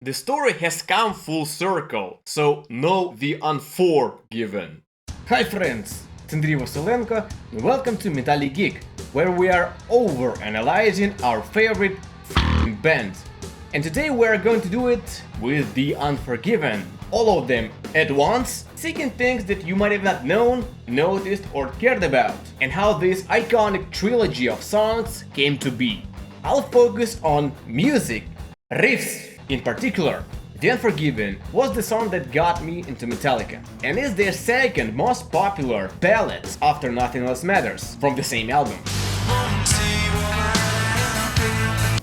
The story has come full circle, so know the Unforgiven. Hi friends, it's Antoine and welcome to Metallica Geek, where we are over-analyzing our favorite band. And today we are going to do it with the Unforgiven, all of them at once, seeking things that you might have not known, noticed or cared about, and how this iconic trilogy of songs came to be. I'll focus on music, riffs in particular. The Unforgiven was the song that got me into Metallica, and is their second most popular ballad after Nothing Else Matters, from the same album.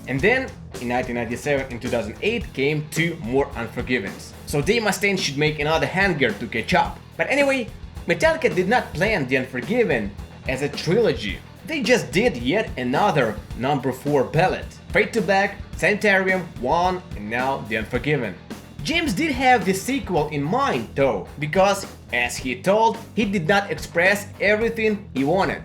And then, in 1997 and 2008 came two more Unforgivens, so Dave Mustaine should make another hanger to catch up. But anyway, Metallica did not plan the Unforgiven as a trilogy. They just did yet another number 4 ballad, Fade to Black, Sanitarium, 1, and now The Unforgiven. James did have the sequel in mind though, because, as he told, he did not express everything he wanted.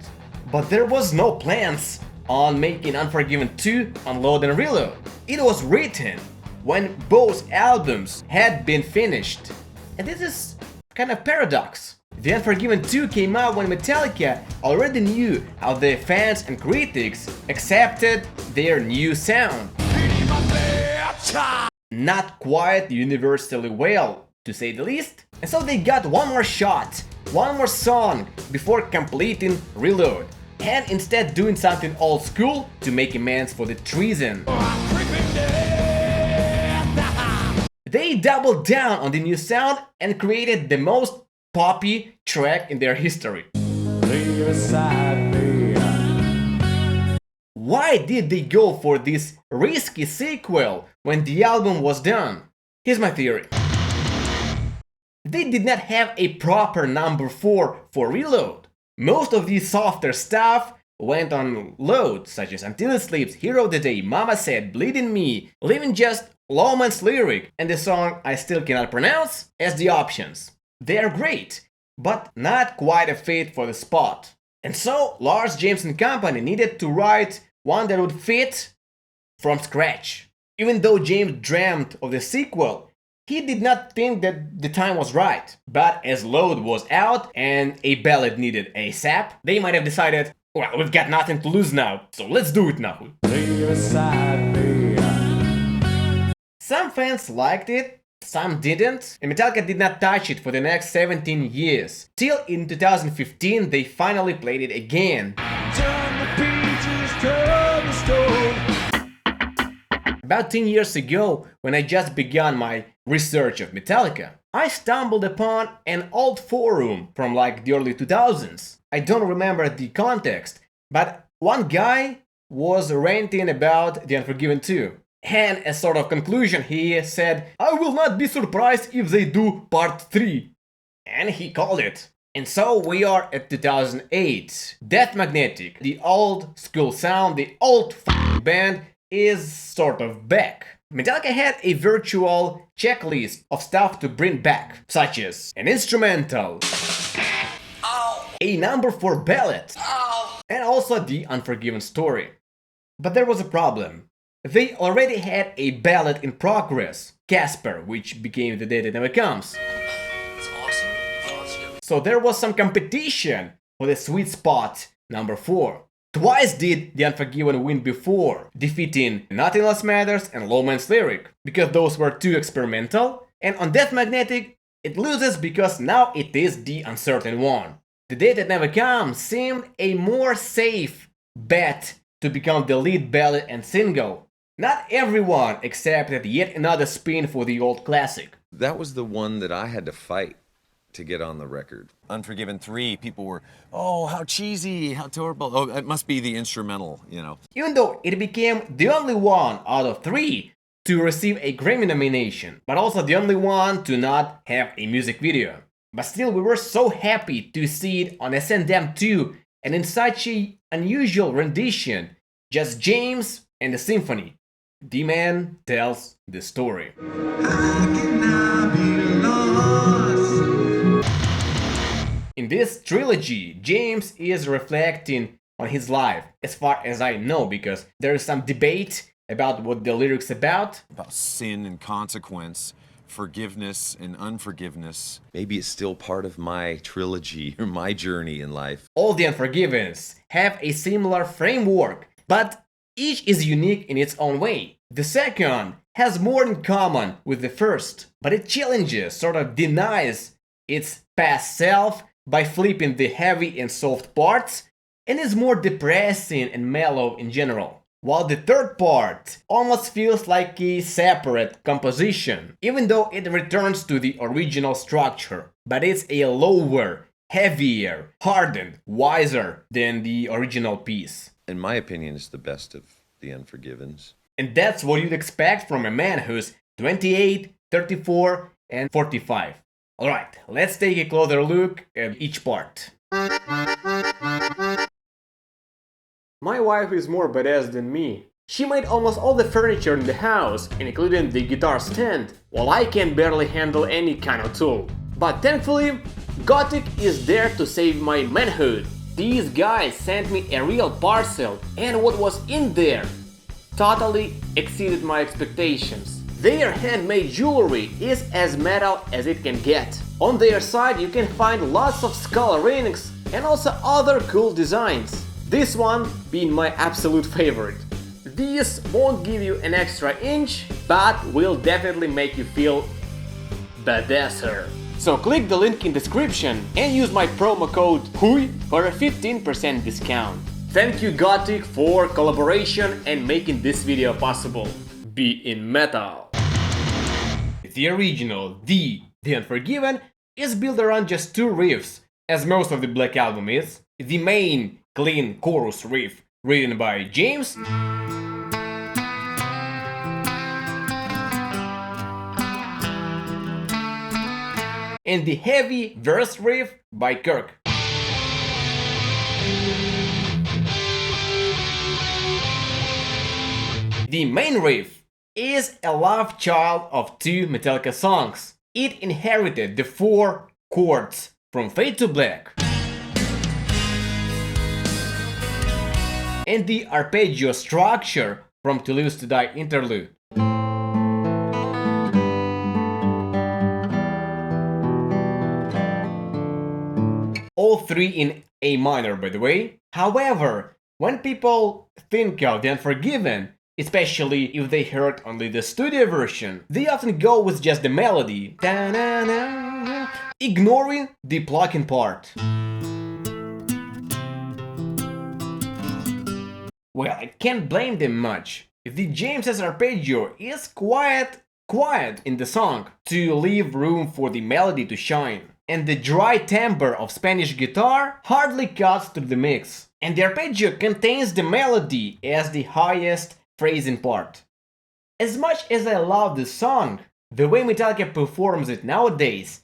But there was no plans on making Unforgiven 2 Unload and Reload. It was written when both albums had been finished. And this is kind of paradox. The Unforgiven 2 came out when Metallica already knew how the fans and critics accepted their new sound. Not quite universally well, to say the least. And so they got one more shot, one more song before completing Reload, and instead doing something old school to make amends for the treason. They doubled down on the new sound and created the most poppy track in their history. Why did they go for this risky sequel when the album was done? Here's my theory. They did not have a proper number 4 for Reload. Most of the softer stuff went on load, such as Until It Sleeps, Hero of the Day, Mama Said, Bleeding Me, leaving just Lawman's lyric and the song I still cannot pronounce as the options. They are great, but not quite a fit for the spot. And so Lars Jameson Company needed to write one that would fit from scratch. Even though James dreamt of the sequel, he did not think that the time was right. But as Load was out and a ballad needed ASAP, they might have decided, well, we've got nothing to lose now, so let's do it now. Some fans liked it, some didn't, and Metallica did not touch it for the next 17 years. Till in 2015 they finally played it again. Turn the pages, turn the stone. About 10 years ago, when I just began my research of Metallica, I stumbled upon an old forum from like the early 2000s. I don't remember the context, but one guy was ranting about The Unforgiven 2. And as sort of conclusion, he said, I will not be surprised if they do part 3. And he called it. And so we are at 2008. Death Magnetic, the old school sound, the old band, is sort of back. Metallica had a virtual checklist of stuff to bring back, such as an instrumental, a number 4 ballad, and also the Unforgiven story. But there was a problem. They already had a ballad in progress, Casper, which became The Day That Never Comes. It's awesome. So there was some competition for the sweet spot, number 4. Twice did The Unforgiven win before, defeating Nothing Else Matters and Lawman's Lyric, because those were too experimental, and on Death Magnetic it loses because now it is the uncertain one. The Day That Never Comes seemed a more safe bet to become the lead ballad and single. Not everyone accepted yet another spin for the old classic. That was the one that I had to fight to get on the record. Unforgiven 3, people were, oh, how cheesy, how terrible. Oh, it must be the instrumental, you know. Even though it became the only one out of 3 to receive a Grammy nomination, but also the only one to not have a music video. But still, we were so happy to see it on S&M 2 and in such an unusual rendition, just James and the symphony. The man tells the story. In this trilogy, James is reflecting on his life, as far as I know, because there is some debate about what the lyrics about. About sin and consequence, forgiveness and unforgiveness. Maybe it's still part of my trilogy or my journey in life. All the Unforgivens have a similar framework, but each is unique in its own way. The second has more in common with the first, but it challenges, sort of denies its past self by flipping the heavy and soft parts, and is more depressing and mellow in general. While the third part almost feels like a separate composition, even though it returns to the original structure, but it's a lower, heavier, hardened, wiser than the original piece. In my opinion, it's the best of the Unforgivens. And that's what you'd expect from a man who's 28, 34, and 45. Alright, let's take a closer look at each part. My wife is more badass than me. She made almost all the furniture in the house, including the guitar stand, while I can barely handle any kind of tool. But thankfully, Gothic is there to save my manhood. These guys sent me a real parcel, and what was in there totally exceeded my expectations. Their handmade jewelry is as metal as it can get. On their site you can find lots of skull rings and also other cool designs. This one being my absolute favorite. These won't give you an extra inch, but will definitely make you feel badasser. So click the link in description and use my promo code HUY for a 15% discount. Thank you Gothic for collaboration and making this video possible. Be in metal. The original, The Unforgiven, is built around just two riffs, as most of the Black Album is. The main, clean chorus riff, written by James, and the heavy verse riff by Kirk. The main riff is a love child of two Metallica songs. It inherited the four chords from Fade to Black and the arpeggio structure from To Lose to Die interlude. All three in A minor, by the way. However, when people think of The Unforgiven, especially if they heard only the studio version, they often go with just the melody, ignoring the plucking part. Well, I can't blame them much. The James's arpeggio is quiet in the song to leave room for the melody to shine. And the dry timbre of Spanish guitar hardly cuts through the mix. And the arpeggio contains the melody as the highest phrasing part. As much as I love this song, the way Metallica performs it nowadays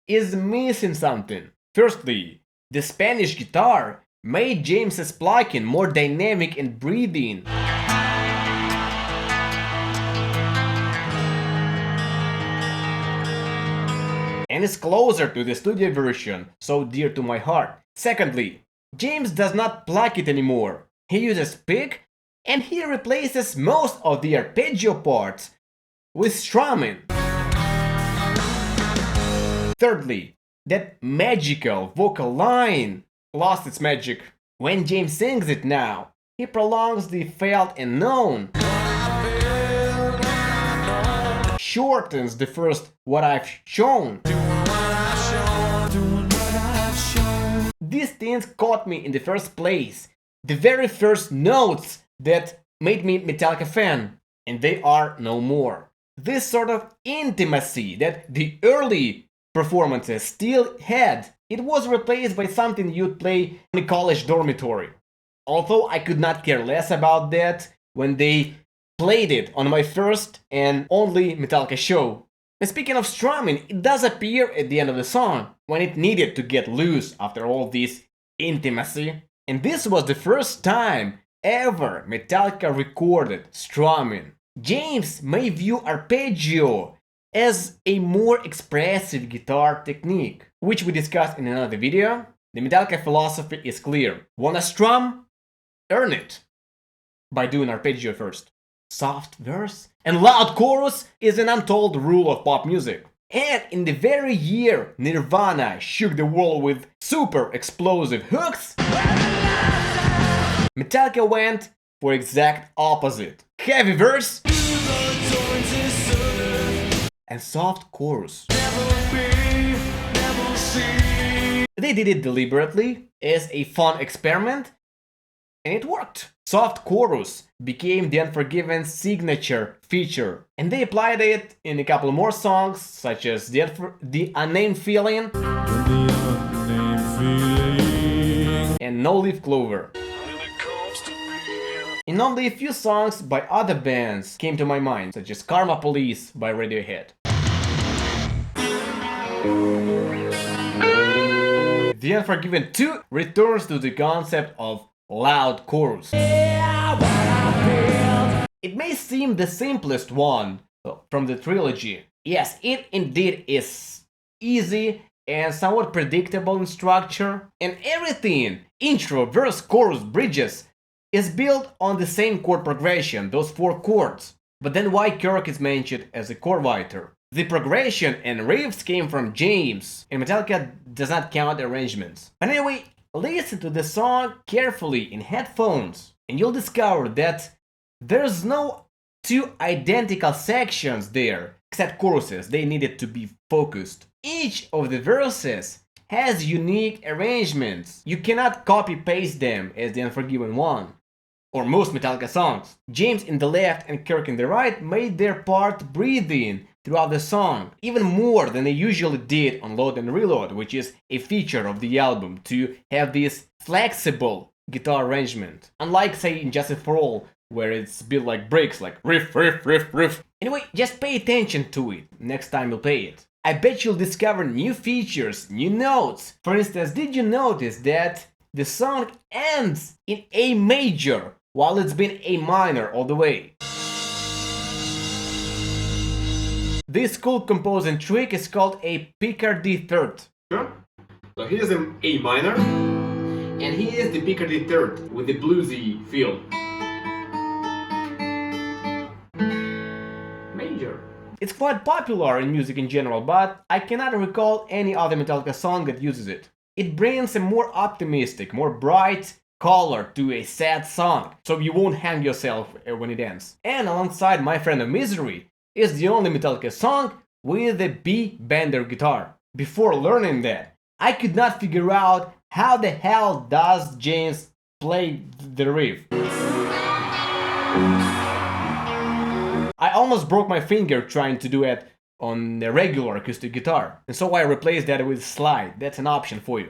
is missing something. Firstly, the Spanish guitar made James's plucking more dynamic and breathing. And is closer to the studio version, so dear to my heart. Secondly, James does not pluck it anymore. He uses pick, and he replaces most of the arpeggio parts with strumming. Thirdly, that magical vocal line lost its magic. When James sings it now, he prolongs the felt and known, shortens the first what I've shown. These things caught me in the first place, the very first notes that made me Metallica fan, and they are no more. This sort of intimacy that the early performances still had, it was replaced by something you'd play in a college dormitory. Although I could not care less about that when they played it on my first and only Metallica show. And speaking of strumming, it does appear at the end of the song, when it needed to get loose after all this intimacy. And this was the first time ever Metallica recorded strumming. James may view arpeggio as a more expressive guitar technique, which we discussed in another video. The Metallica philosophy is clear. Wanna strum? Earn it by doing arpeggio first. soft verse and loud chorus is an untold rule of pop music. And in the very year Nirvana shook the world with super explosive hooks, Metallica went for exact opposite. Heavy verse and soft chorus. They did it deliberately as a fun experiment, and it worked. Soft chorus became the Unforgiven signature feature, and they applied it in a couple more songs, such as the Unnamed Feeling and No Leaf Clover. And only a few songs by other bands came to my mind, such as Karma Police by Radiohead. The Unforgiven 2 returns to the concept of loud chorus. It may seem the simplest one from the trilogy. Yes, it indeed is easy and somewhat predictable in structure, and everything, intro, verse, chorus, bridges, is built on the same chord progression, those 4 chords. But then why Kirk is mentioned as a chord writer? The progression and riffs came from James, and Metallica does not count arrangements. But anyway, listen to the song carefully in headphones, and you'll discover that there's no 2 identical sections there, except choruses. They needed to be focused. Each of the verses has unique arrangements. You cannot copy-paste them as the Unforgiven one, or most Metallica songs. James in the left and Kirk in the right made their part breathing throughout the song, even more than they usually did on Load and Reload, which is a feature of the album, to have this flexible guitar arrangement. Unlike, say, in Justice for All, where it's built like bricks, like riff, riff, riff, riff. Anyway, just pay attention to it next time you'll play it. I bet you'll discover new features, new notes. For instance, did you notice that the song ends in A major, while it's been A minor all the way? This cool composing trick is called a Picardy third. Sure. So here's an A minor, and here's the Picardy third with the bluesy feel. Major. It's quite popular in music in general, but I cannot recall any other Metallica song that uses it. It brings a more optimistic, more bright color to a sad song, so you won't hang yourself when it ends. And alongside My Friend of Misery is the only Metallica song with a B bender guitar. Before learning that, I could not figure out how the hell does James play the riff. I almost broke my finger trying to do it on a regular acoustic guitar, and so I replaced that with slide. That's an option for you.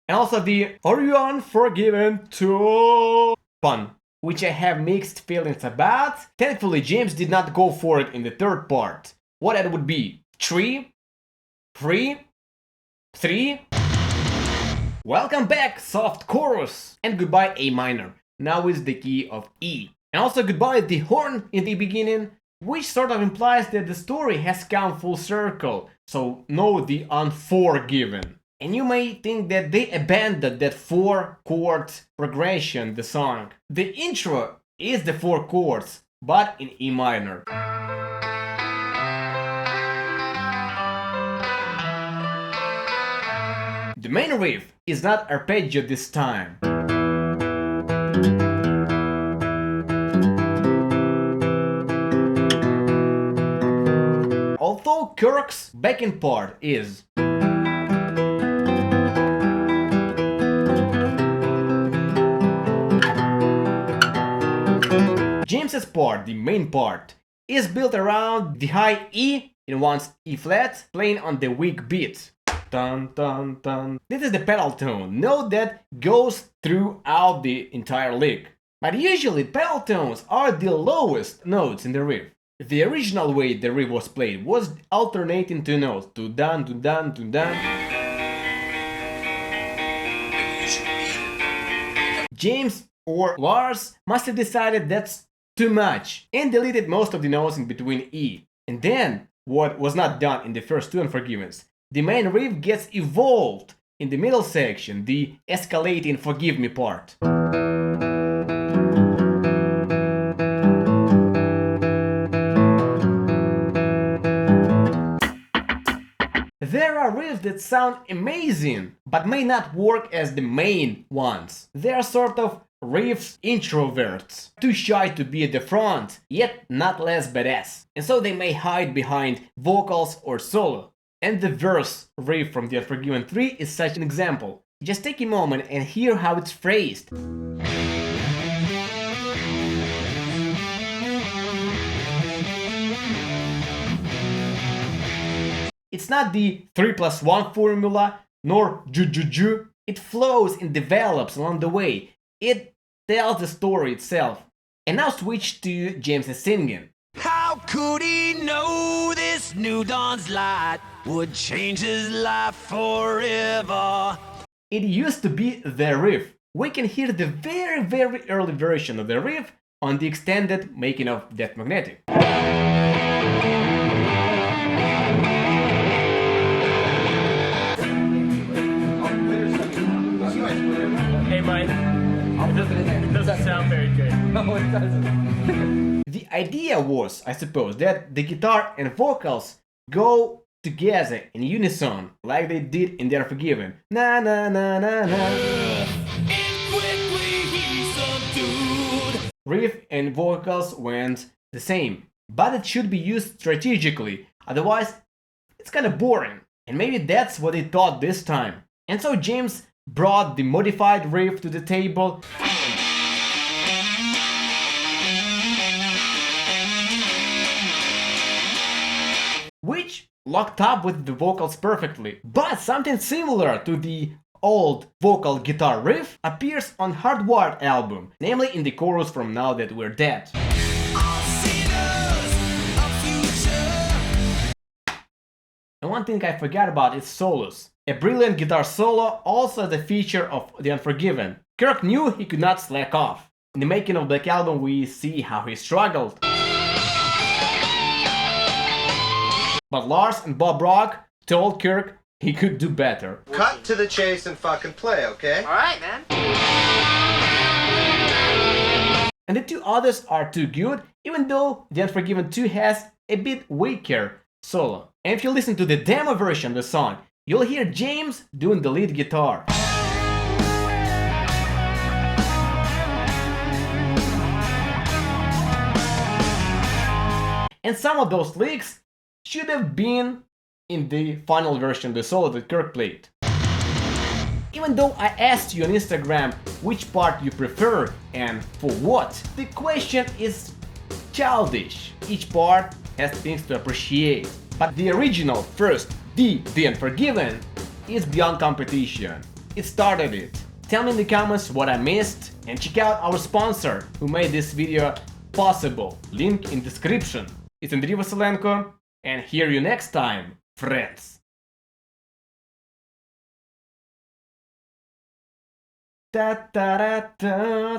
And also the Are You Unforgiven too pun, which I have mixed feelings about. Thankfully, James did not go for it in the third part. What that would be? 3, 3, 3. Welcome back, soft chorus, and goodbye A minor. Now is the key of E. And also goodbye the horn in the beginning, which sort of implies that the story has come full circle. So no, the Unforgiven. And you may think that they abandoned that 4 chords progression, the song. The intro is the 4 chords, but in E minor. The main riff is not arpeggio this time. Although Kirk's backing part is. James's part, the main part, is built around the high E in one's E flat, playing on the weak beat. Dun dun dun. This is the pedal tone, note that goes throughout the entire lick. But usually pedal tones are the lowest notes in the riff. The original way the riff was played was alternating 2 notes, to dun to dun to dun. James or Lars must have decided that's too much and deleted most of the notes in between E. And then, what was not done in the first two Unforgivens. The main riff gets evolved in the middle section, the escalating Forgive Me part. There are riffs that sound amazing, but may not work as the main ones. They are sort of riffs introverts, too shy to be at the front, yet not less badass. And so they may hide behind vocals or solo. And the verse riff from the Unforgiven 3 is such an example. Just take a moment and hear how it's phrased. It's not the 3+1 formula, nor ju. It flows and develops along the way. It tells the story itself. And now switch to James' singing. How could he know this new dawn's light would change his life forever? It used to be the riff. We can hear the very early version of the riff on the extended making of Death Magnetic. Hey, Mike. It doesn't sound very good. No, it doesn't. The idea was, I suppose, that the guitar and vocals go together in unison, like they did in The Unforgiven. Na na na na na. And quickly he subdued. Riff and vocals went the same, but it should be used strategically, otherwise it's kinda boring. And maybe that's what they thought this time. And so James brought the modified riff to the table. Which locked up with the vocals perfectly. But something similar to the old vocal guitar riff appears on Hardwired album, namely in the chorus from Now That We're Dead. And one thing I forgot about is solos. A brilliant guitar solo also the feature of The Unforgiven. Kirk knew he could not slack off. In the making of Black Album we see how he struggled. But Lars and Bob Rock told Kirk he could do better. Cut to the chase and fucking play, okay? Alright, man. And the two others are too good, even though The Unforgiven 2 has a bit weaker solo. And if you listen to the demo version of the song, you'll hear James doing the lead guitar. And some of those licks should have been in the final version of the solo that Kirk played. Even though I asked you on Instagram which part you prefer and for what, the question is childish. Each part has things to appreciate. But the original first, The Unforgiven, is beyond competition. It started it. Tell me in the comments what I missed and check out our sponsor who made this video possible. Link in description. It's Andriy Vasilenko, and hear you next time, friends. Ta ta ta ta.